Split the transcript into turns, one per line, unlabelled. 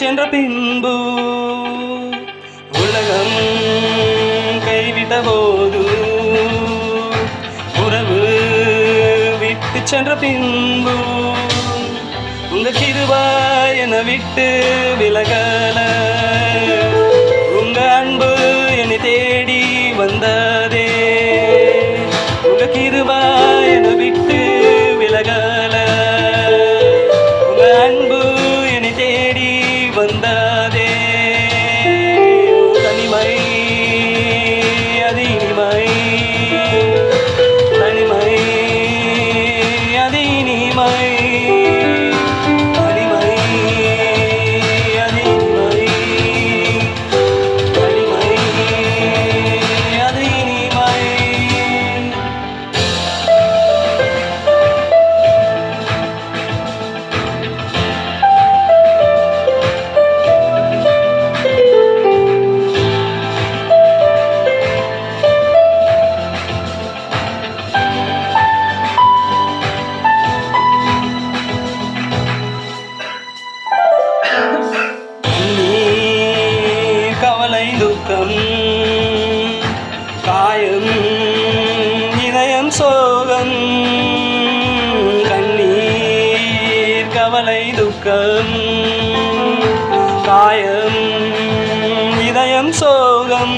சென்ற பின்பு உலகம் கைவிட்ட போது உறவு விட்டு சென்ற பின்பு உங்க கிருபா என்னை விட்டு விலகல. உங்க அன்பு என்னை தேடி வந்ததே. உங்க கிருபா என்னை விட்டு விலகல. உங்க அன்பு என்னை தேடி வந்ததே. தனிமை அது இனிமை, தனிமை அது இனிமை, தனிமை அது இனிமை, தனிமை அது இனிமை. கவலை துக்கம் காயம் இதயம் சோகம், கண்ணீர் கவலை துக்கம் காயம் இதயம் சோகம்.